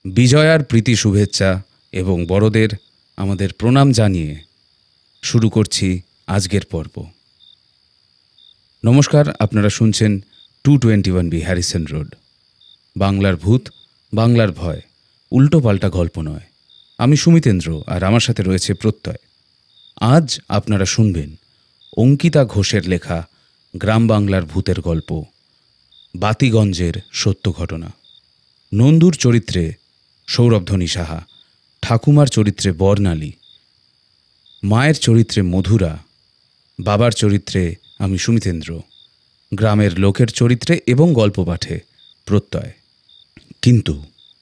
বিজয়ার প্রীতি শুভেচ্ছা এবং বড়দের আমাদের প্রণাম জানিয়ে শুরু করছি আজকের পর্ব। নমস্কার, আপনারা শুনছেন 221B হ্যারিসন রোড। বাংলার ভূত, বাংলার ভয়, উল্টো পাল্টা গল্প নয়। আমি সুমিতেন্দ্র, আর আমার সাথে রয়েছে প্রত্যয়। আজ আপনারা শুনবেন অঙ্কিতা ঘোষের লেখা গ্রাম বাংলার ভূতের গল্প বাতিগঞ্জের সত্য ঘটনা। নন্দুর চরিত্রে সৌরভধ্বনি সাহা, ঠাকুমার চরিত্রে বর্ণালী, মায়ের চরিত্রে মধুরা, বাবার চরিত্রে আমি সুমিতেন্দ্র, গ্রামের লোকের চরিত্রে এবং গল্প পাঠে প্রত্যয়। কিন্তু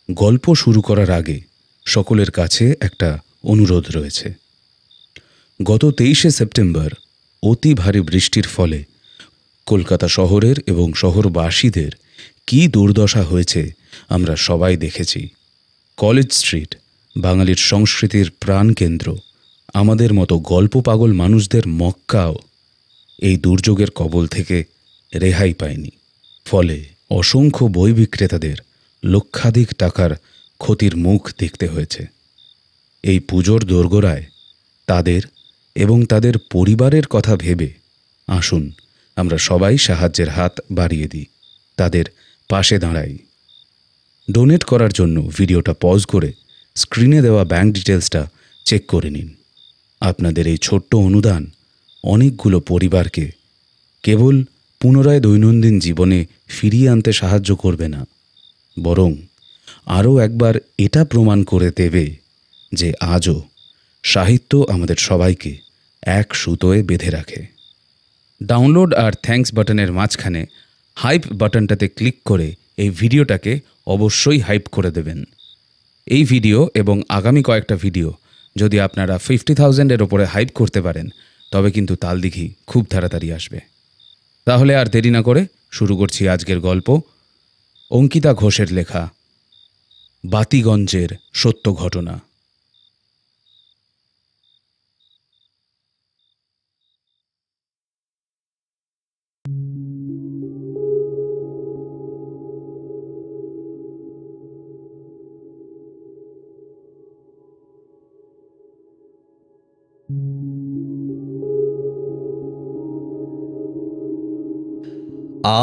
গল্প শুরু করার আগে সকলের কাছে একটা অনুরোধ রয়েছে। গত 23শে সেপ্টেম্বর অতি ভারী বৃষ্টির ফলে কলকাতা শহরের এবং শহরবাসীদের কী দুর্দশা হয়েছে আমরা সবাই দেখেছি। কলেজ স্ট্রিট, বাঙালির সংস্কৃতির প্রাণকেন্দ্র, আমাদের মতো গল্প পাগল মানুষদের মক্কাও এই দুর্যোগের কবল থেকে রেহাই পায়নি। ফলে অসংখ্য বই বিক্রেতাদের লক্ষাধিক টাকার ক্ষতির মুখ দেখতে হয়েছে। এই পুজোর দোরগোড়ায় তাদের এবং তাদের পরিবারের কথা ভেবে আসুন আমরা সবাই সাহায্যের হাত বাড়িয়ে দিই, তাদের পাশে দাঁড়াই। ডোনেট করার জন্য ভিডিওটা পজ করে স্ক্রিনে দেওয়া ব্যাংক ডিটেলসটা চেক করে নিন। আপনাদের এই ছোট্ট অনুদান অনেকগুলো পরিবারকে কেবল পুনরায় দৈনন্দিন জীবনে ফিরিয়ে আনতে সাহায্য করবে না, বরং আরও একবার এটা প্রমাণ করে দেবে যে আজও সাহিত্য আমাদের সবাইকে এক সুতোয় বেঁধে রাখে। ডাউনলোড আর থ্যাঙ্কস বাটনের মাঝখানে হাইপ বাটনটাতে ক্লিক করে এই ভিডিওটাকে অবশ্যই হাইপ করে দেবেন। এই ভিডিও এবং আগামী কয়েকটা ভিডিও যদি আপনারা 50,000-এর ওপরে হাইপ করতে পারেন, তবে কিন্তু তালদিঘি খুব তাড়াতাড়ি আসবে। তাহলে আর দেরি না করে শুরু করছি আজকের গল্প অঙ্কিতা ঘোষের লেখা বাতিগঞ্জের সত্য ঘটনা।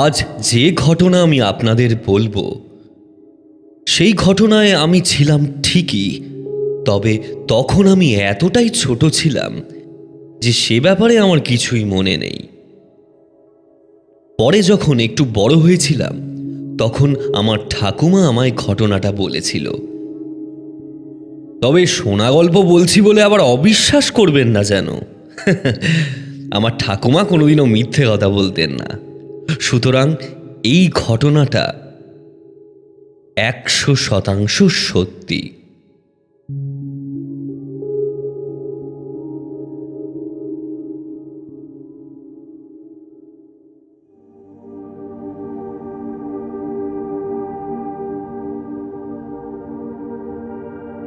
আজ যে ঘটনা আমি আপনাদের বলবো, সেই ঘটনায় আমি ছিলাম ঠিকই, তবে তখন আমি এতটাই ছোট ছিলাম যে সে ব্যাপারে আমার কিছুই মনে নেই। পরে যখন একটু বড় হয়েছিলাম, তখন আমার ঠাকুমা আমায় ঘটনাটা বলেছিল। তবে শোনা গল্প বলছি বলে আবার অবিশ্বাস করবেন না যেন। আমার ঠাকুমা কোনোদিনও মিথ্যে কথা বলতেন না, সুতরাং এই ঘটনাটা 100% সত্যি।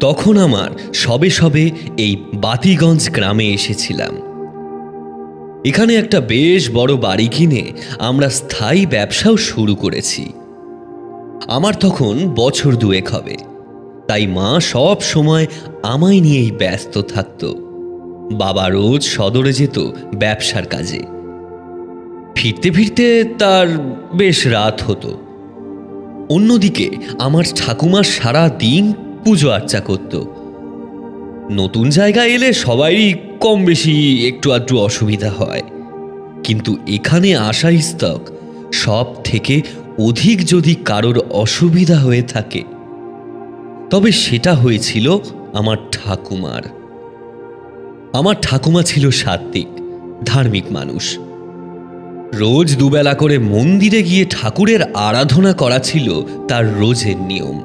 তখন আমার সবে সবে এই বাতিগঞ্জ গ্রামে এসেছিলাম। এখানে একটা বেশ বড় বাড়ি কিনে আমরা স্থায়ী ব্যবসাও শুরু করেছি। আমার তখন বছর 2 হবে, তাই মা সব সময় আমায় নিয়েই ব্যস্ত থাকত। বাবা রোজ সদরে যেত ব্যবসার কাজে। ফিরতে ফিরতে তার বেশ রাত হতো। অন্যদিকে আমার ঠাকুমা সারা দিন পুজো আর্চা করত। নতুন জায়গায় এলে সবারই কম বেশি একটু আধটু অসুবিধা হয়, কিন্তু এখানে আসা স্তক সব থেকে অধিক যদি কারোর অসুবিধা হয়ে থাকে, তবে সেটা হয়েছিল আমার ঠাকুমার। আমার ঠাকুমা ছিল সাত্ত্বিক, ধার্মিক মানুষ। রোজ দুবেলা করে মন্দিরে গিয়ে ঠাকুরের আরাধনা করা ছিল তার রোজের নিয়ম।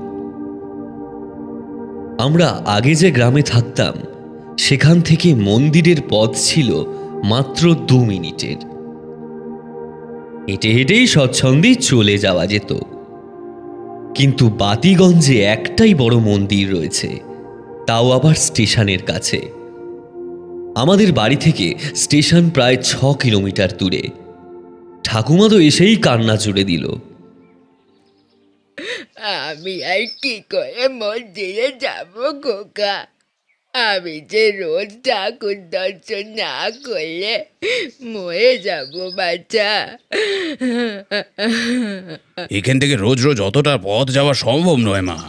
আমরা আগে যে গ্রামে থাকতাম, সেখান থেকে মন্দিরের পথ ছিল মাত্র 2 মিনিটের। হেঁটে হেঁটেই স্বচ্ছন্দেই চলে যাওয়া যেত। কিন্তু বাতিগঞ্জে একটাই বড় মন্দির রয়েছে, তাও আবার স্টেশনের কাছে। আমাদের বাড়ি থেকে স্টেশন প্রায় 6 কিলোমিটার দূরে। ঠাকুমা তো এসেই কান্না জুড়ে দিল। আমি আর কি করে মন্দিরে যাব খোকা? আমি যে রোজ ঠাকুর দর্শন না করলে মরে যাব বাচ্চা। এখান থেকে রোজ রোজ অতটা পথ যাওয়া সম্ভব নয় মা।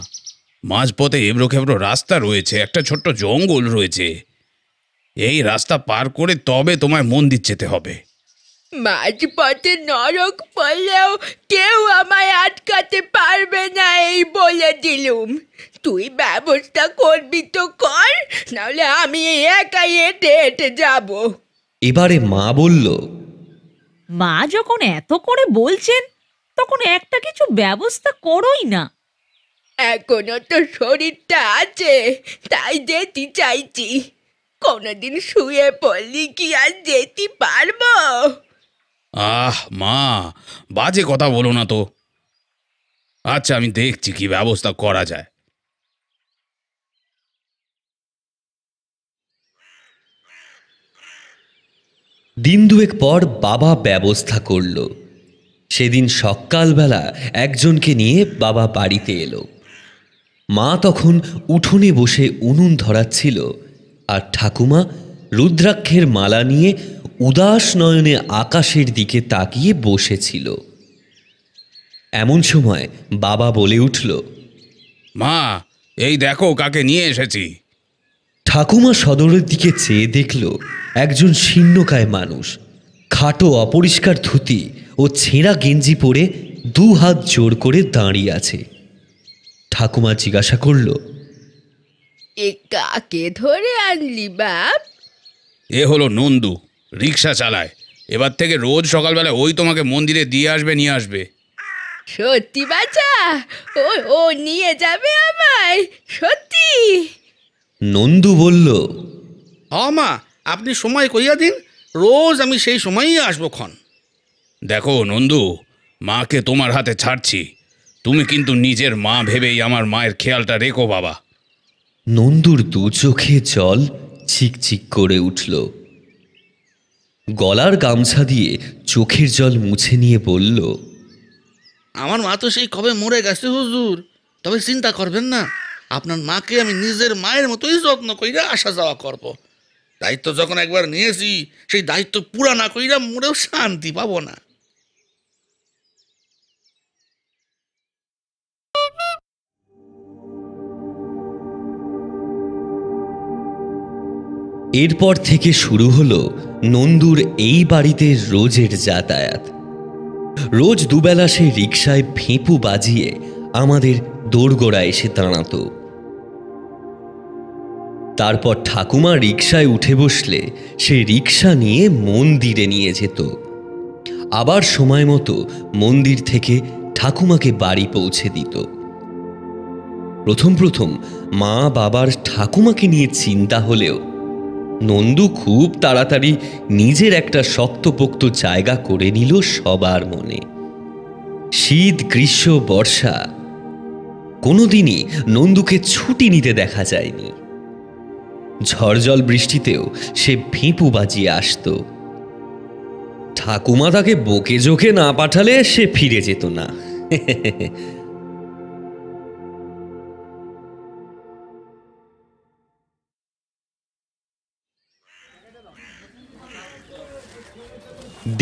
মাঝপথে এবড়ো খেবড়ো রাস্তা রয়েছে, একটা ছোট্ট জঙ্গল রয়েছে। এই রাস্তা পার করে তবে তোমায় মন্দির যেতে হবে। মাঝপথে নরক পড়লেও কেউ আমায় আটকাতে পারবে না, এই বলে দিলুম। তুই ব্যবস্থা করবি তো কর, নাহলে আমি একাই হেঁটে হেঁটে যাব। এবারে মা বলল, মা যখন এত করে বলছেন তখন একটা কিছু ব্যবস্থা করোই না। এখনো তো শরীরটা আছে, তাই যেতে চাইছি। কোনোদিন শুয়ে পড়লি কি আর যেতে পারবো? আহ মা, বাজে কথা বলো না তো। আচ্ছা, আমি দেখছি কি ব্যবস্থা করা যায়। দিন দুয়েক পর বাবা ব্যবস্থা করল। সেদিন সকালবেলা একজনকে নিয়ে বাবা বাড়িতে এলো। মা তখন উঠোনে বসে উনুন ধরাচ্ছিল, আর ঠাকুমা রুদ্রাক্ষের মালা নিয়ে উদাস নয়নে আকাশের দিকে তাকিয়ে বসেছিল। এমন সময় বাবা বলে উঠল, মা, এই দেখো কাকে নিয়ে এসেছি। ঠাকুমা সদরের দিকে চেয়ে দেখল একজন শীর্ণকায় মানুষ, খাটো অপরিষ্কার ধুতি ও ছেঁড়া গেঞ্জি পরে দু হাত জোর করে দাঁড়িয়ে আছে। ঠাকুমা জিজ্ঞাসা করল, এ কাকে ধরে আনলি বাপ? এ হলো নন্দু, রিক্সা চালায়। এবার থেকে রোজ সকালবেলা ওই তোমাকে মন্দিরে দিয়ে আসবে, নিয়ে আসবে। সত্যি বাচ্চা? ও ও নিয়ে যাবে আমায়? সত্যি? নন্দু বলল, মা, আপনি সময় কইয়া দিন, রোজ আমি সেই সময়ই আসবো ক্ষণ। দেখো নন্দু, মাকে তোমার হাতে ছাড়ছি। তুমি কিন্তু নিজের মা ভেবেই আমার মায়ের খেয়ালটা রেখো বাবা। নন্দুর দু চোখে জল চিকচিক করে উঠল। গলার গামছা দিয়ে চোখের জল মুছে নিয়ে বলল, আমার মা তো সেই কবে মরে গেছে হুজুর। তবে চিন্তা করবেন না, আপনার মাকে আমি নিজের মায়ের মতোই যত্ন কইরা আসা যাওয়া করব। দায়িত্ব যখন একবার নিয়েছি, সেই দায়িত্ব পুরা না কইরা মরেও শান্তি পাবো না। এরপর থেকে শুরু হলো নন্দুর এই বাড়িতে রোজের যাতায়াত। রোজ দুবেলা সে রিকশায় ফেঁপু বাজিয়ে আমাদের দোরগোড়া এসে দাঁড়াতো। তারপর ঠাকুমা রিকশায় উঠে বসলে সে রিকশা নিয়ে মন্দিরে নিয়ে যেত। আবার সময় মতো মন্দির থেকে ঠাকুমাকে বাড়ি পৌঁছে দিত। প্রথম প্রথম মা বাবার ঠাকুমাকে নিয়ে চিন্তা হলেও নন্দু খুব তাড়াতাড়ি নিজের একটা শক্তপোক্ত জায়গা করে নিল সবার মনে। শীত, গ্রীষ্ম, বর্ষা কোনোদিনই নন্দুকে ছুটি নিতে দেখা যায়নি। ঝড়জল বৃষ্টিতেও সে ফেঁপু বাজিয়ে আসতো। ঠাকুমা তাকে বকে জোকে না পাঠালে সে ফিরে যেত না।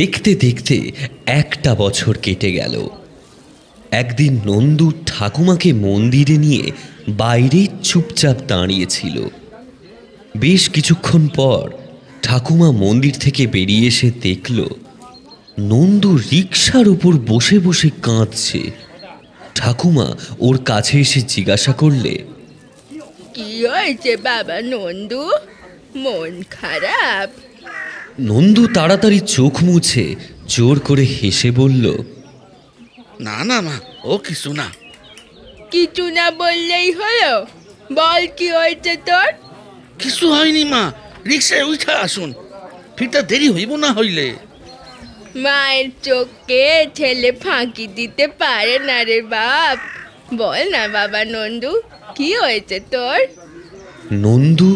দেখতে দেখতে একটা বছর কেটে গেল। একদিন নন্দু ঠাকুমাকে মন্দিরে নিয়ে বাইরে চুপচাপ দাঁড়িয়েছিল। বেশ কিছুক্ষণ পর ঠাকুমা মন্দির থেকে বেরিয়ে এসে দেখল নন্দু রিকশার উপর বসে বসে কাঁদছে। ঠাকুমা ওর কাছে এসে জিজ্ঞাসা করলে, কি হয়েছে বাবা নন্দু? মন খারাপ? নন্দু তাড়াতাড়ি চোখ মুছে জোর করে হেসে বলল, না না মা, ও কিছু না। কিছু না বললেই হলো? বল কি হয়েছে তোর? কিছু হয়নি মা, রিক্সায় উঠা আসুন, ফিরতে দেরি হইব না হইলে। মায়ের চোখকে ছেলে ফাঁকি দিতে পারে না রে বাপ। বল না বাবা নন্দু, কি হয়েছে তোর? নন্দু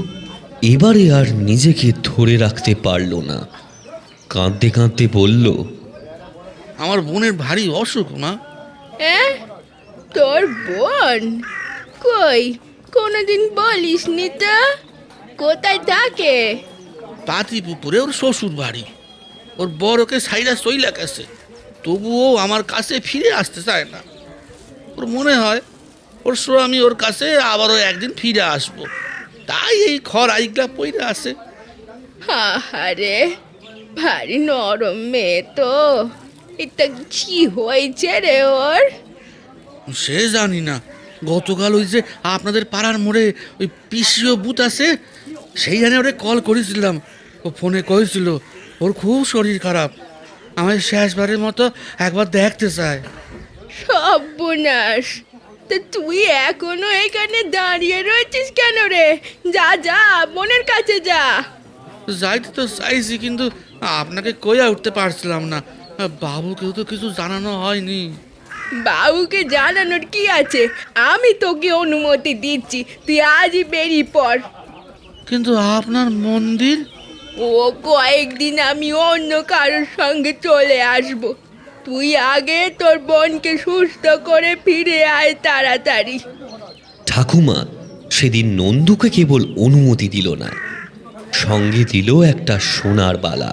এবারে আর নিজেকে ধরে রাখতে পারল না। কাঁদতে কাঁদতে বলল, আমার বোনের ভারী অসুখ মা। তোর বোন? কই, কোনোদিন বলিসনি তো। কোথায় থাকে? পাতিপুকুরে ওর শ্বশুর বাড়ি। ওর বড়কে সাইরা সইলা গেছে, তবুও আমার কাছে ফিরে আসতে চায় না। ওর মনে হয় ওর আমি ওর কাছে আবারও একদিন ফিরে আসবো, তাই এই খড় আইগলা পইরা আছে। আরে ভারী নরম মেয়ে তো। এটা কি হয়েছে রে ওর? সে জানি না। গতকাল ওই যে আপনাদের পাড়ার মোড়ে ওই পিসিও বুথ আছে, সেইখানে ওরে কল করেছিলাম। ও ফোনে কয়েছিল ওর খুব শরীর খারাপ, আমার শেষবারের মতো একবার দেখতে চায়। সর্বনাশ! তা তুই এখনো এখানে দাঁড়িয়ে রয়েছিস কেন রে? যা যা, বোনের কাছে যা। যাইতে তো চাইছি, কিন্তু আপনাকে কইয়া উঠতে পারছিলাম না। বাবুকেও তো কিছু জানানো হয়নি। বাবুকে জানানোর কি আছে? আমি তোকে অনুমতি দিচ্ছি, তুই আজই বেরিয়ে পড়। কিন্তু আপনার মন্দির? ও কয়েকদিন আমি অন্য কারোর সঙ্গে চলে আসব। তুই আগে তোর বোনকে সুস্থ করে ফিরে আয় তাড়াতাড়ি। ঠাকুমা সেদিন নন্দুকে কেবল অনুমতি দিল না, সঙ্গে দিল একটা সোনার বালা।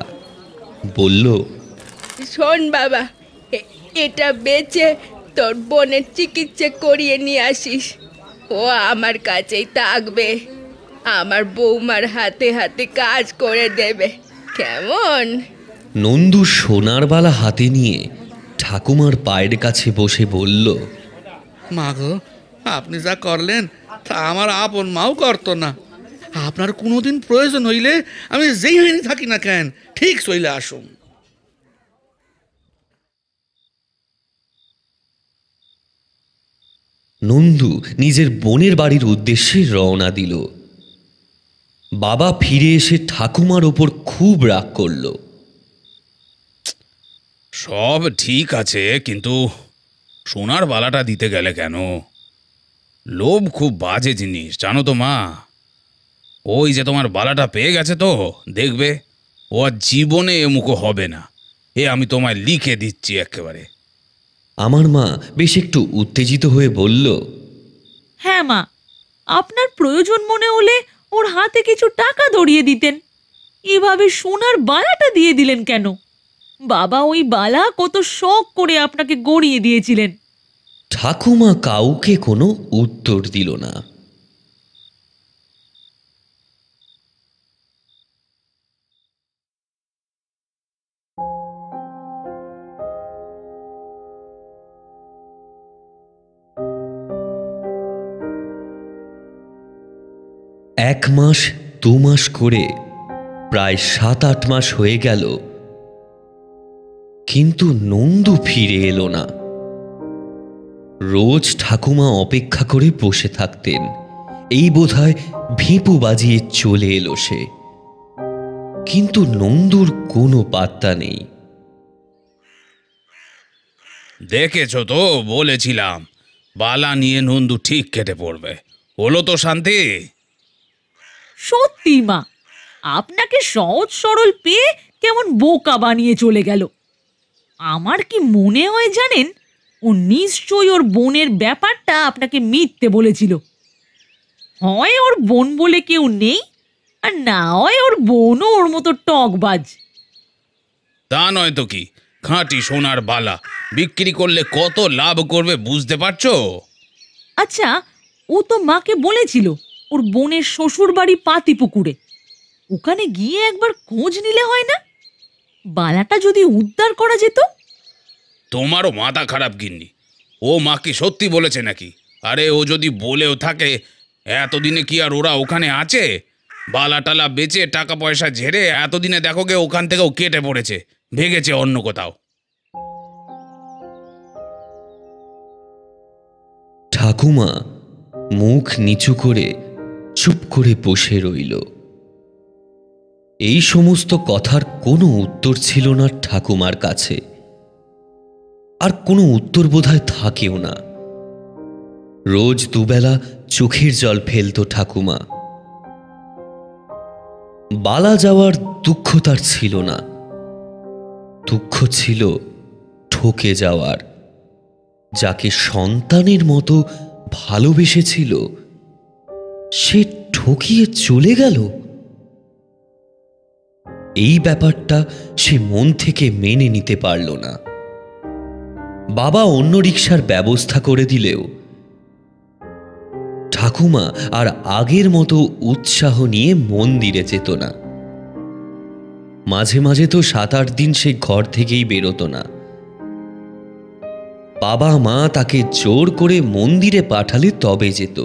বলল, শোন বাবা, এটা বেচে তোর বোনের চিকিৎসা করিয়ে নিয়ে আসিস। ও আমার কাছেই থাকবে, আমার বৌমার হাতে হাতে কাজ করে দেবে, কেমন? নন্দু সোনার বালা হাতে নিয়ে ঠাকুমার পায়ের কাছে বসে বলল, মা গো, আপনি যা করলেন তা আমার আপন মাও করতো না। আপনার কোনোদিন প্রয়োজন হইলে আমি যেই হইনি থাকি না কেন, ঠিক চইলে আসুন। নন্দু নিজের বোনের বাড়ির উদ্দেশ্যে রওনা দিল। বাবা ফিরে এসে ঠাকুমার ওপর খুব রাগ করল। সব ঠিক আছে, কিন্তু সোনার বালাটা দিতে গেলে কেন? লোভ খুব বাজে জিনিস, জানো তো মা। ওই যে তোমার বালাটা পেয়ে গেছে তো, দেখবে ও আর জীবনে এমুখো হবে না। আমি তোমায় লিখে দিচ্ছি একেবারে। আমার মা বেশ একটু উত্তেজিত হয়ে বলল, হ্যাঁ মা, আপনার প্রয়োজন মনে হলে ওর হাতে কিছু টাকা ধরিয়ে দিতেন। এভাবে সোনার বালাটা দিয়ে দিলেন কেন? বাবা ওই বালা কত শখ করে আপনাকে গড়িয়ে দিয়েছিলেন। ঠাকুমা কাউকে কোনো উত্তর দিল না। এক মাস 2 মাস করে প্রায় 7-8 মাস হয়ে গেল, কিন্তু নন্দু ফিরে এলো না। রোজ ঠাকুমা অপেক্ষা করে বসে থাকতেন, এই বোধহয় ভিপু বাজিয়ে চলে এলো সে। কিন্তু নন্দুর কোনো পাত্তা নেই। দেখেছো তো, বলেছিলাম বালা নিয়ে নন্দু ঠিক কেটে পড়বে। হলো তো শান্তি? সত্যি মা, আপনাকে সহজ সরল পেয়ে কেমন বোকা বানিয়ে চলে গেল। আমার কি মনে হয় জানেন, ও নিশ্চয়ই ওর বোনের ব্যাপারটা আপনাকে মিথ্যে বলেছিল। হয় ওর বোন বলে কেউ নেই, আর না হয় ওর বোনও ওর মতো টকবাজ। তা নয় তো কি, খাঁটি সোনার বালা বিক্রি করলে কত লাভ করবে বুঝতে পারছো? আচ্ছা, ও তো মাকে বলেছিল ওর বোনের শ্বশুর বাড়ি পাতিপুকুরে। ওখানে গিয়ে একবার খোঁজ নিলে হয় না? বালাটা যদি উদ্ধার করা যেত। তোমারও মাথা খারাপ গিন্নি, ও মা কি সত্যি বলেছে নাকি? আরে ও যদি বলেও থাকে, এতদিনে কি আর ওরা ওখানে আছে? বালা টালা বেচে টাকা পয়সা ঝেড়ে এতদিনে দেখো গে ওখান থেকেও কেটে পড়েছে, ভেগেছে অন্য কোথাও। ঠাকুমা মুখ নিচু করে চুপ করে বসে রইল। এই সমস্ত কথার কোনো উত্তর ছিল না ঠাকুমার কাছে, আর কোনো উত্তর বোধহয় থাকেও না। রোজ দুবেলা চোখের জল ফেলত ঠাকুমা। বালা যাওয়ার দুঃখ তার ছিল না, দুঃখ ছিল ঠকে যাওয়ার। যাকে সন্তানের মতো ভালোবেসেছিল সে ঠকিয়ে চলে গেল। এই ব্যাপারটা সে মন থেকে মেনে নিতে পারল না। বাবা অন্য রিকশার ব্যবস্থা করে দিলেও ঠাকুমা আর আগের মতো উৎসাহ নিয়ে মন্দিরে যেত না। মাঝে মাঝে তো 7-8 দিন সে ঘর থেকেই বেরোতো না। বাবা মা তাকে জোর করে মন্দিরে পাঠালে তবে যেত।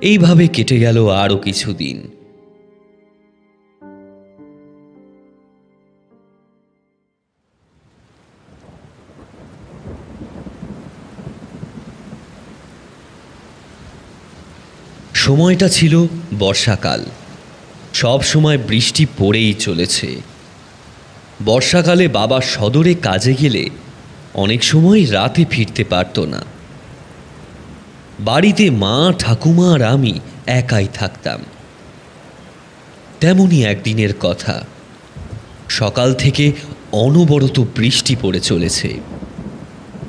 এইভাবে কেটে গেল আরো কিছুদিন। সময়টা ছিল বর্ষাকাল। সব সময় বৃষ্টি পড়েই চলেছে। বর্ষাকালে বাবা সদরে কাজে গেলে অনেক সময় রাতে ফিরতে পারত না। বাড়িতে মা, ঠাকুমা আর আমি একাই থাকতাম। তেমনই একদিনের কথা। সকাল থেকে অনবরত বৃষ্টি পড়ে চলেছে।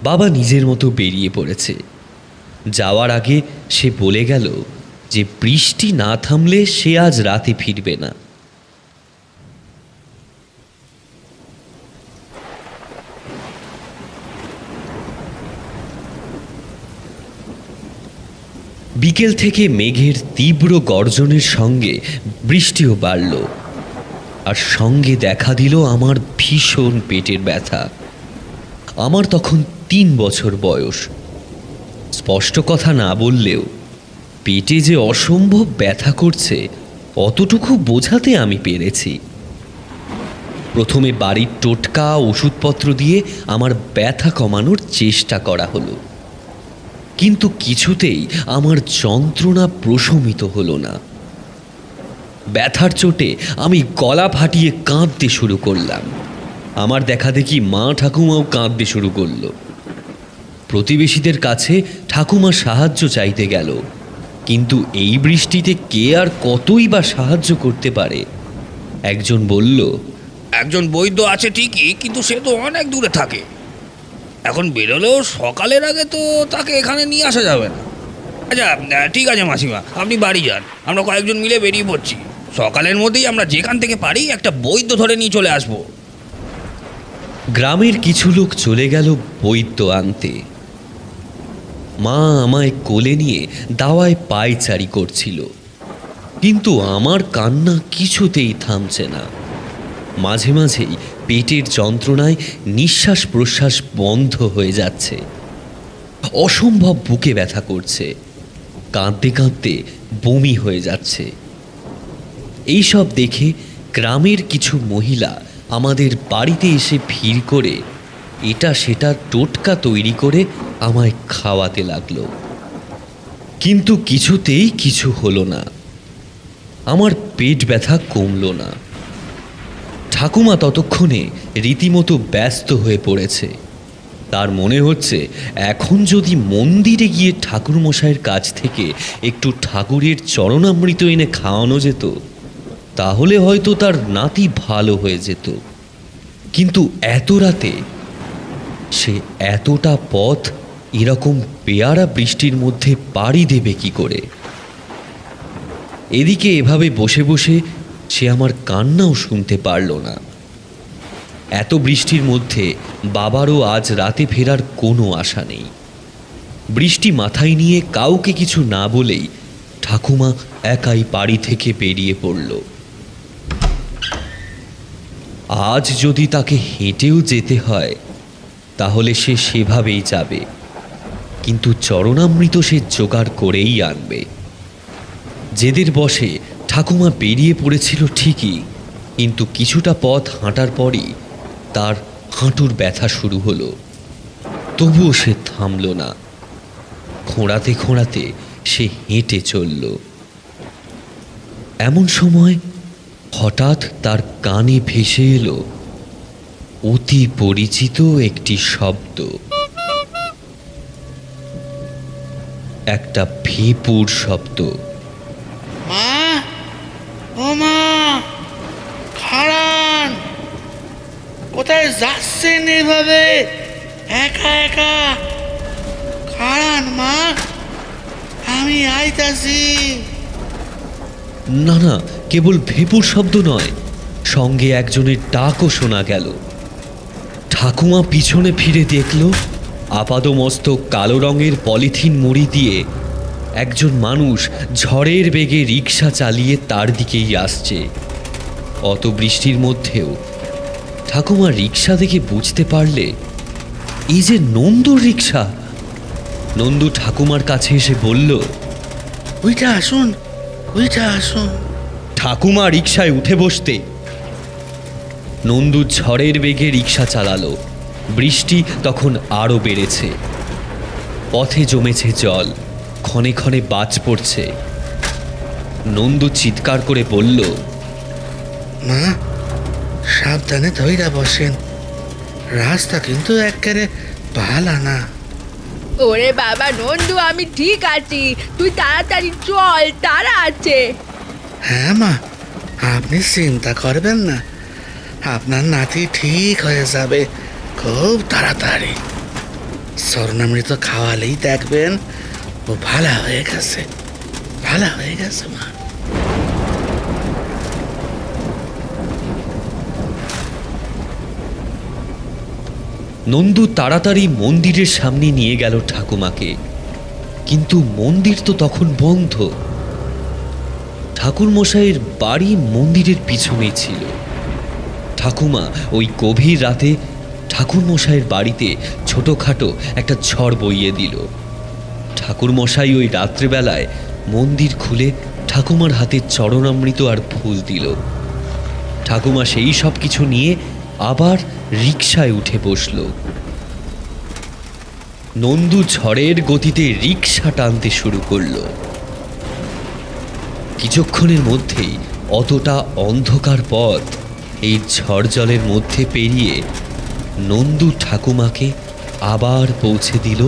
বাবা নিজের মতো বেরিয়ে পড়েছে। যাওয়ার আগে সে বলে গেল যে বৃষ্টি না থামলে সে আজ রাতে ফিরবে না। বিকেল থেকে মেঘের তীব্র গর্জনের সঙ্গে বৃষ্টিও বাড়ল, আর সঙ্গে দেখা দিল আমার ভীষণ পেটের ব্যথা। আমার তখন 3 বছর বয়স। স্পষ্ট কথা না বললেও পেটে যে অসম্ভব ব্যথা করছে অতটুকু বোঝাতে আমি পেরেছি। প্রথমে বাড়ির টোটকা ওষুধপত্র দিয়ে আমার ব্যথা কমানোর চেষ্টা করা হলো, কিন্তু কিছুতেই আমার যন্ত্রণা প্রশমিত হলো না। ব্যথার চোটে আমি গলা ফাটিয়ে কাঁদতে শুরু করলাম। আমার দেখা দেখি মা, ঠাকুমাও কাঁদতে শুরু করলো। প্রতিবেশীদের কাছে ঠাকুমা সাহায্য চাইতে গেল, কিন্তু এই বৃষ্টিতে কে আর কতই বা সাহায্য করতে পারে। একজন বলল, একজন বৈদ্য আছে ঠিকই, কিন্তু সে তো অনেক দূরে থাকে। এখন বেরোলেও সকালের আগে তো তাকে এখানে নিয়ে আসা যাবে না। আচ্ছা ঠিক আছে মাসিমা, আপনি বাড়ি যান, আমরা কয়েকজন মিলে বেরিয়ে পড়ছি। সকালের মধ্যেই আমরা যেখান থেকে পারি একটা বৈদ্য ধরে নিয়ে চলে আসবো। গ্রামের কিছু লোক চলে গেল বৈদ্য আনতে। মা আমায় কোলে নিয়ে দাওয়ায় পায়চারি করছিল, কিন্তু আমার কান্না কিছুতেই থামছে না। মাঝে মাঝেই পেটের যন্ত্রণায় নিঃশ্বাস প্রশ্বাস বন্ধ হয়ে যাচ্ছে। অসম্ভব বুকে ব্যথা করছে। কাঁদতে কাঁদতে বমি হয়ে যাচ্ছে। এইসব দেখে গ্রামের কিছু মহিলা আমাদের বাড়িতে এসে ভিড় করে এটা সেটা টোটকা তৈরি করে আমায় খাওয়াতে লাগলো, কিন্তু কিছুতেই কিছু হলো না। আমার পেট ব্যথা কমলো না। ঠাকুমা ততক্ষণে রীতিমতো ব্যস্ত হয়ে পড়েছে। তার মনে হচ্ছে এখন যদি মন্দিরে গিয়ে ঠাকুরমশাইয়ের কাছ থেকে একটু ঠাকুরের চরণামৃত এনে খাওয়ানো যেত, তাহলে হয়তো তার নাতি ভালো হয়ে যেত। কিন্তু এত রাতে সে এতটা পথ এরকম পেয়ারা বৃষ্টির মধ্যে পাড়ি দেবে কি করে? এদিকে এভাবে বসে বসে সে আমার কান্নাও শুনতে পারল না। এত বৃষ্টির মধ্যে বাবারও আজ রাতে ফেরার কোনো আশা নেই। বৃষ্টি মাথায় নিয়ে কাউকে কিছু না বলেই ঠাকুমা একাই বাড়ি থেকে বেরিয়ে পড়ল। আজ যদি তাকে হেঁটেও যেতে হয় তাহলে সে সেভাবেই যাবে, কিন্তু চরণামৃত সে জোগাড় করেই আনবে। জেদের বশে ঠাকুমা বেরিয়ে পড়েছিল ঠিকই, কিন্তু কিছুটা পথ হাঁটার পরই তার হাঁটুর ব্যথা শুরু হলো। তবুও সে থামল না। খোঁড়াতে খোঁড়াতে সে হেঁটে চলল। এমন সময় হঠাৎ তার কানে ভেসে এলো অতি পরিচিত একটি শব্দ, একটা ভেঁপুর শব্দ। মা, ও মা, খাড়ান, কোথায় যাচ্ছেন এভাবে? একা একা। খাড়ান মা, আমি আইতাছি। না না, কেবল ভেপুর শব্দ নয়, সঙ্গে একজনের ডাকও শোনা গেল। ঠাকুমা পিছনে ফিরে দেখল আপাদমস্তক কালো রঙের পলিথিন মুড়ি দিয়ে একজন মানুষ ঝড়ের বেগে রিক্সা চালিয়ে তার দিকেই আসছে। অত বৃষ্টির মধ্যেও ঠাকুমা রিক্সা দেখে বুঝতে পারলে এই যে নন্দুর রিক্সা। নন্দু ঠাকুমার কাছে এসে বলল, ওইটা আসুন, ওইটা আসুন। ঠাকুমা রিক্সায় উঠে বসতে নন্দু ঝড়ের বেগে রিক্সা চালালো। বৃষ্টি তখন আরো বেড়েছে, পথে জমেছে জল, ক্ষণে ক্ষণে বাজ পড়ছে। নন্দু চিৎকার করে বলল, মা, সাবধানে ধইরা বসেন, রাস্তা কিন্তু একেবারে ভালো না। ওরে বাবা নন্দু, আমি ঠিক আছি, তুই তাড়াতাড়ি চল, তারা আছে। হ্যাঁ মা, আপনি চিন্তা করবেন না, আপনার নাতি ঠিক হয়ে যাবে খুব তাড়াতাড়ি। স্বর্ণামৃত খাওয়ালেই দেখবেন ও ভালো হয়ে গেছে, ভালো হয়ে গেছে মা। নন্দু তাড়াতাড়ি মন্দিরের সামনে নিয়ে গেল ঠাকুমাকে। কিন্তু মন্দির তো তখন বন্ধ। ঠাকুরমশাইয়ের বাড়ি মন্দিরের পিছনেই ছিল। ঠাকুমা ওই গভীর রাতে ঠাকুরমশাইয়ের বাড়িতে ছোটোখাটো একটা ঝড় বইয়ে দিল। ঠাকুরমশাই ওই রাত্রেবেলায় মন্দির খুলে ঠাকুমার হাতে চরণামৃত আর ফুল দিল। ঠাকুমা সেই সব কিছু নিয়ে আবার রিকশায় উঠে বসল। নন্দু ঝড়ের গতিতে রিকশা টানতে শুরু করল। কিছুক্ষণের মধ্যেই অতটা অন্ধকার পথ এই ঝড় জলের মধ্যে পেরিয়ে নন্দু ঠাকুমাকে আবার পৌঁছে দিল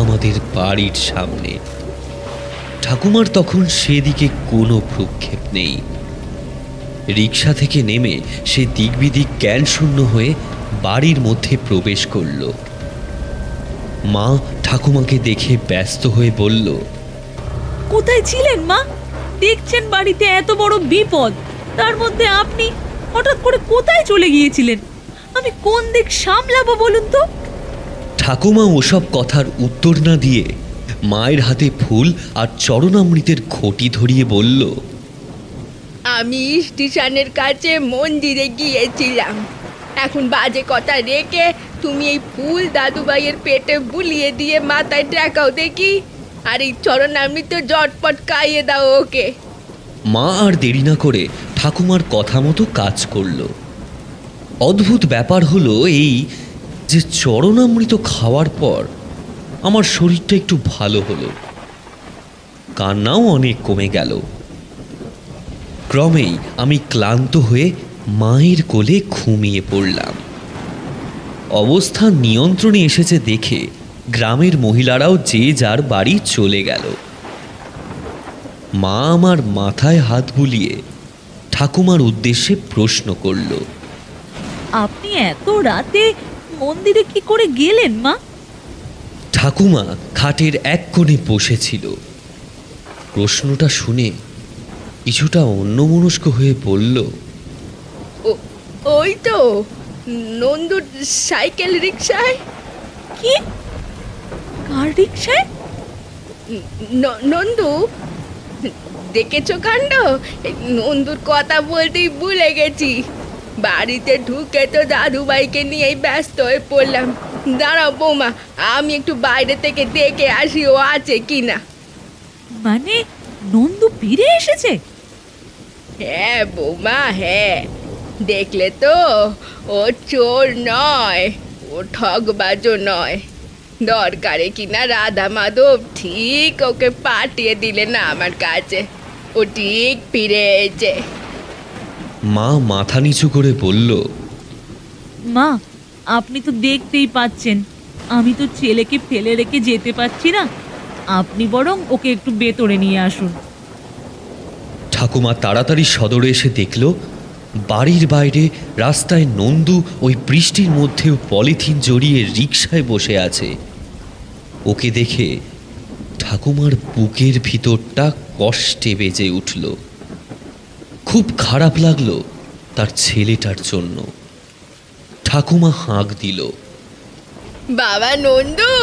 আমাদের বাড়ির সামনে। ঠাকুমার তখন সেদিকে কোনো ভ্রুক্ষেপ নেই। রিকশা থেকে নেমে সে দিকবিদিক জ্ঞান শূন্য হয়ে বাড়ির মধ্যে প্রবেশ করল। মা ঠাকুমাকে দেখে ব্যস্ত হয়ে বলল, কোথায় ছিলেন মা? দেখছেন বাড়িতে এত বড় বিপদ, তার মধ্যে আপনি হঠাৎ করে কোথায় চলে গিয়েছিলেন? আমি কোন দিক সামলাবো বলুন তো? ঠাকুমা ওসব কথার উত্তর না দিয়ে মায়ের হাতে ফুল আর চরণামৃতের ঘটি ধরিয়ে বলল, আমি স্টেশনের কাছে মন্দিরে গিয়েছিলাম। এখন বাজে কথা রেখে তুমি এই ফুল দাদুভাইয়ের পেটে বুলিয়ে দিয়ে মাথায় টেকাও দেখি, আর এই চরণামৃত জটপট খাইয়ে দাও ওকে। মা আর দেরি না করে ঠাকুমার কথা মতো কাজ করল। অদ্ভুত ব্যাপার হলো এই যে চরণামৃত খাওয়ার পর আমার শরীরটা একটু ভালো হলো, কান্নাও অনেক কমে গেল। ক্রমেই আমি ক্লান্ত হয়ে মায়ের কোলে ঘুমিয়ে পড়লাম। অবস্থা নিয়ন্ত্রণে এসেছে দেখে গ্রামের মহিলারাও যে যার বাড়ি চলে গেল। মা আমার মাথায় হাত বুলিয়ে ঠাকুমার উদ্দেশ্যে প্রশ্ন করল, আপনি এত রাতে মন্দিরে কি করে গেলেন মা? ঠাকুমা খাটের এক কোণে বসেছিল। প্রশ্নটা শুনে কিছুটা অন্যমনস্ক হয়ে বলল, ওই তো নন্দুর সাইকেল রিক্সায়। কি? কার রিক্সায়? নন্দু, দেখেছো কাণ্ড? নন্দুর কথা বলতেই ভুলে গেছি। বাড়িতে ঢুকে তো দাদুভাইকে নিয়েই ব্যস্ত হয়ে পড়লাম। দাঁড়াও বৌমা, আমি একটু বাইরে থেকে দেখে আসি ও আছে কিনা। মানে নন্দু ফিরে এসেছে? হ্যাঁ বৌমা, হ্যাঁ, দেখলে তো, ও চোর নয়, ও ঠগবাজও নয়। দরকারে কিনা রাধা মাধব ঠিক ওকে পাঠিয়ে দিলে না আমার কাছে, ও ঠিক ফিরে এসেছে। মা মাথা নিচু করে বলল, মা, আপনি তো দেখতেই পাচ্ছেন আমি তো ছেলেকে ফেলে রেখে যেতে পারছি না। আপনি বরং ওকে একটু ভেতরে নিয়ে আসুন। ঠাকুমা তাড়াতাড়ি সদরে এসে দেখল বাড়ির বাইরে রাস্তায় নন্দু ওই বৃষ্টির মধ্যেও পলিথিন জড়িয়ে রিকশায় বসে আছে। ওকে দেখে ঠাকুমার বুকের ভিতরটা কষ্টে বেজে উঠল। খুব খারাপ লাগলো তার ছেলেটার জন্য। ঠাকুমা হাঁক দিল, বাবা নন্দু,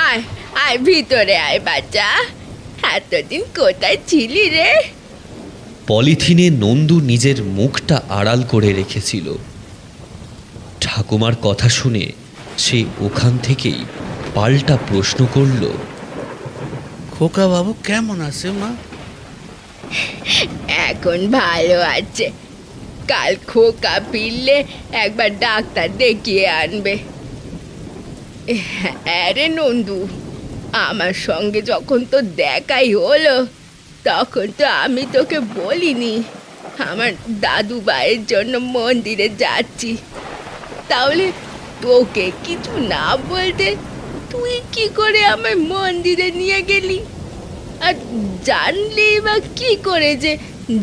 আয় আয় ভিতরে আয় বাচ্চা। এতদিন কোথায় ছিলি রে? পলিথিনে নন্দু নিজের মুখটা আড়াল করে রেখেছিল। ঠাকুমার কথা শুনে সে ওখান থেকেই পাল্টা প্রশ্ন করল, খোকা বাবু কেমন আছে মা? এখন ভালো আছে। কাল খোকা ফিরলে একবার ডাক্তার দেখিয়ে আনবে। হ্যাঁ রে নন্দু, আমার সঙ্গে যখন তো দেখাই হলো তখন তো আমি তোকে বলিনি আমার দাদু ভাইয়ের জন্য মন্দিরে যাচ্ছি। তাহলে তোকে কিছু না বলতে তুই কি করে আমায় মন্দিরে নিয়ে গেলি? আর জানলি বা কি করে যে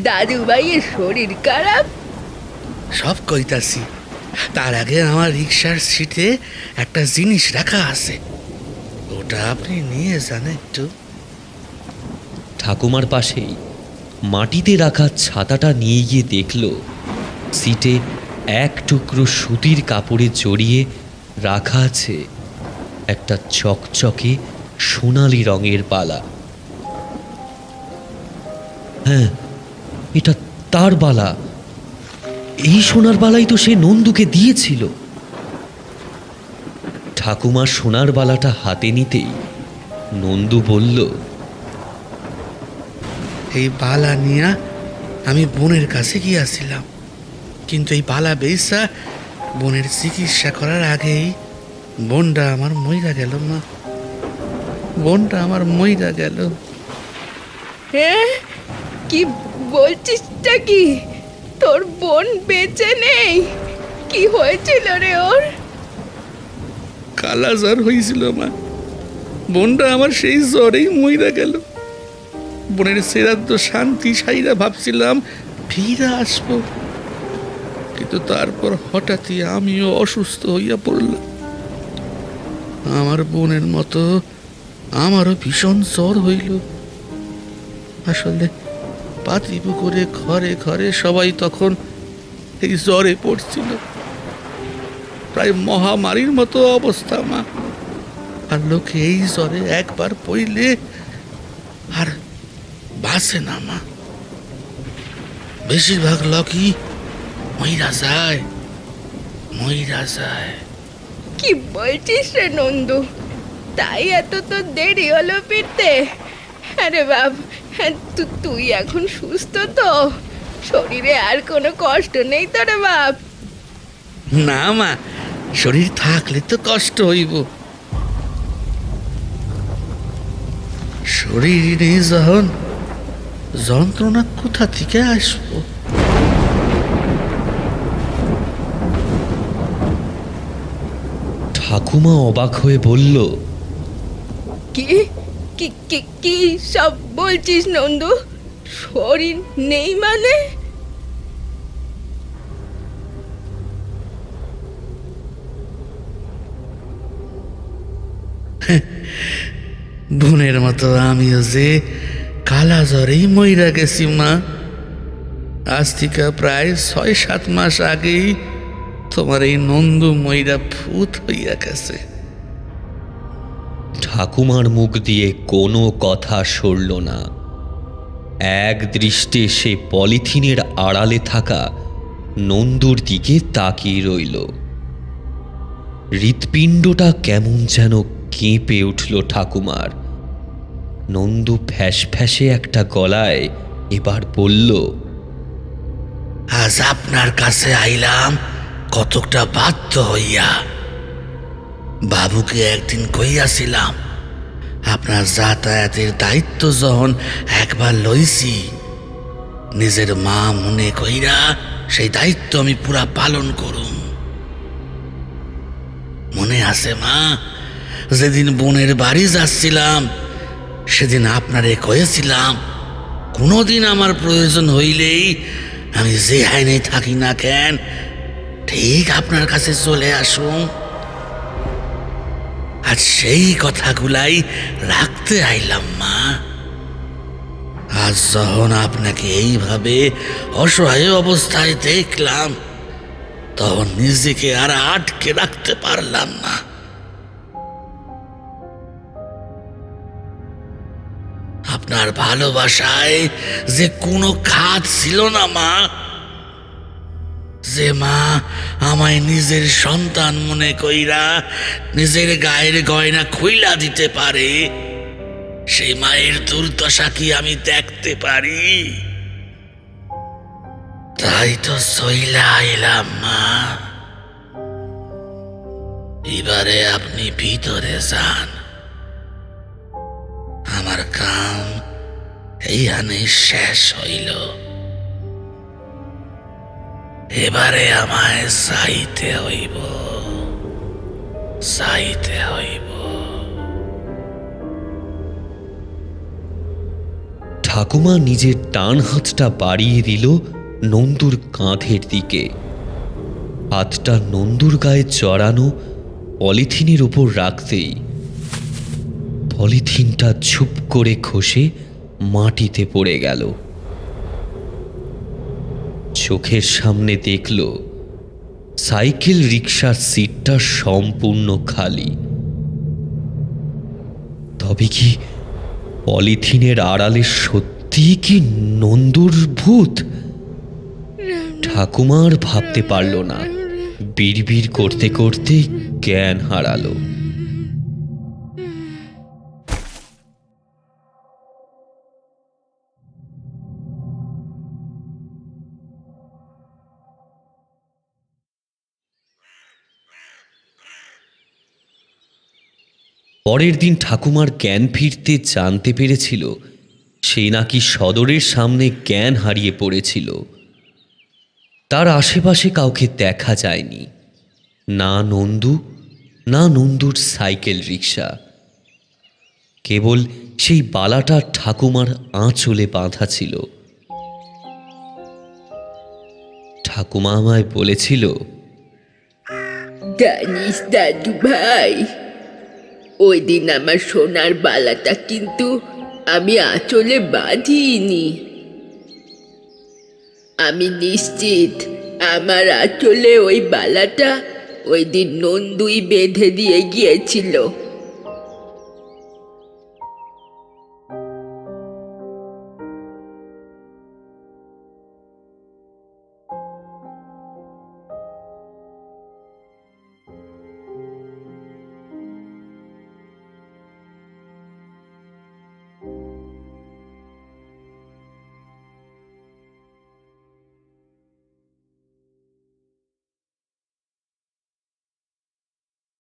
দাদু ভাইয়ের শরীর খারাপ? সব কইতাছি। তার আগে আমার রিক্সার সিটে একটা জিনিস রাখা আছে, ওটা আপনি নিয়ে যান একটু। ঠাকুমার পাশেই মাটিতে রাখা ছাতাটা নিয়ে গিয়ে দেখল সিটে এক টুকরো সুতির কাপড়ে জড়িয়ে রাখা আছে একটা চকচকে সোনালি রঙের বালা। হ্যাঁ, এটা তার বালা। এই সোনার বালাই তো সে নন্দুকে দিয়েছিল। ঠাকুমা সোনার বালাটা হাতে নিতেই নন্দু বলল, এই বালা নিয়া আমি বোনের কাছে গিয়েছিলাম, কিন্তু এই বালা বেইসা বোনের চিকিৎসা করার আগেই বোনটা আমার মইরা গেল মা। বোনটা আমার মইরা গেল। হ্যাঁ, কি বলছিসটা কি? তোর বোন বেঁচে নেই? কি হয়েছিল রে ওর? কালা জ্বর হয়েছিল মা। বোনটা আমার সেই জ্বরেই মইরা গেল। বোনের সেরাদ্দ শান্তি সাইরা ভাবছিলাম ফিরে আসবো, কিন্তু তারপর হঠাৎই আমিও অসুস্থ হইয়া পড়লাম। আমার বোনের মতো আমারও ভীষণ জ্বর হইল। আসলে পাতিপুকুরে ঘরে ঘরে সবাই তখন এই জ্বরে পড়ছিল। প্রায় মহামারীর মতো অবস্থা মা। আর লোকে এই জ্বরে একবার পড়লে আর বাঁচে না মা। বেশিরভাগ লোকই মইরা যায়, মইরা যায়। কি বলছিস রে নন্দু? তাই এত তো দেরি হলো ফিরতে? আরে বাপ, তুই এখন সুস্থ তো? শরীরে আর কোনো কষ্ট নেই তো রে বাপ? না মা, শরীর থাকলে তো কষ্ট হইব। শরীর নেই যখন যন্ত্রণা কোথা থেকে আসবো? ঠাকুমা অবাক হয়ে বলল, কি কি কি কি সব বলছিস নন্দু? শরীর নেই মানে? বোনের মতো আমিও যে কালা জ্বরেই মইরা গেছি মা। আজ থেকে প্রায় ৬-৭ মাস আগেই তোমার এই নন্দু মইরা ভূত হইয়া গেছে। ঠাকুমার মুখ দিয়ে কোনো কথা সরল না। এক দৃষ্টে সে পলিথিনের আড়ালে থাকা নন্দুর দিকে তাকিয়ে রইল। হৃৎপিণ্ডটা কেমন যেন কেঁপে উঠল ঠাকুমার। নন্দু ফ্যাস ফ্যাসে একটা গলায় এবার বলল, আজ আপনার কাছে আইলাম কতকটা বাধ্য হইয়া। বাবুকে একদিন কইয়াছিলাম আপনার যাতায়াতের দায়িত্ব যখন একবার লইছি, নিজের মা মনে কইরা সেই দায়িত্ব আমি পুরা পালন করুম। মনে আছে মা, যেদিন বোনের বাড়ি যাচ্ছিলাম সেদিন আপনারে কয়েছিলাম কোনোদিন আমার প্রয়োজন হইলেই আমি যে হাইনে থাকি না কেন ঠিক আপনার কাছে চলে আসুন। আর সেই কথাগুলাই রাখতে আইলাম মা। আজ যখন আপনাকে এইভাবে অসহায় অবস্থায় দেখলাম তখন নিজেকে আর আটকে রাখতে পারলাম না। আপনার ভালোবাসায় যে কোনো খাত ছিল না মা, যে মা আমায় নিজের সন্তান মনে কইরা নিজের গায়ের গয়না খুইলা দিতে পারে, সেই মায়ের দুর্দশা কি আমি দেখতে পারি? তাই তো সইলা এলাম মা। এবারে আপনি ভিতরে যান, আমার কাম এইখানে শেষ হইল। এবারে আমায় যাইতে হইব, যাইতে হইব। ঠাকুমা নিজের ডান হাতটা বাড়িয়ে দিল নন্দুর কাঁধের দিকে। হাতটা নন্দুর গায়ে জড়ানো পলিথিনের উপর রাখতেই পলিথিনটা ঝুপ করে খসে মাটিতে পড়ে গেল। চোখের সামনে দেখল সাইকেল রিকশার সিটটা সম্পূর্ণ খালি। তবে কি পলিথিনের আড়ালে সত্যি কি নন্দুর ভূত? ঠাকুমার ভাবতে পারল না, বিড়বিড় করতে করতে জ্ঞান হারালো। পরের দিন ঠাকুমার জ্ঞান ফিরতে জানতে পেরেছিল সে নাকি সদরের সামনে জ্ঞান হারিয়ে পড়েছিল। তার আশেপাশে কাউকে দেখা যায়নি, না নন্দু, না নন্দুর সাইকেল রিকশা। কেবল সেই বালাটা ঠাকুমার আঁচলে বাঁধা ছিল। ঠাকুমা আমায় বলেছিল, জানিস দাদু ভাই, ওই দিন আমার সোনার বালাটা কিন্তু আমি আঁচলে বাঁধিনি। আমি নিশ্চিত আমার আঁচলে ওই বালাটা ওই দিন নন্দুই বেঁধে দিয়ে গিয়েছিল।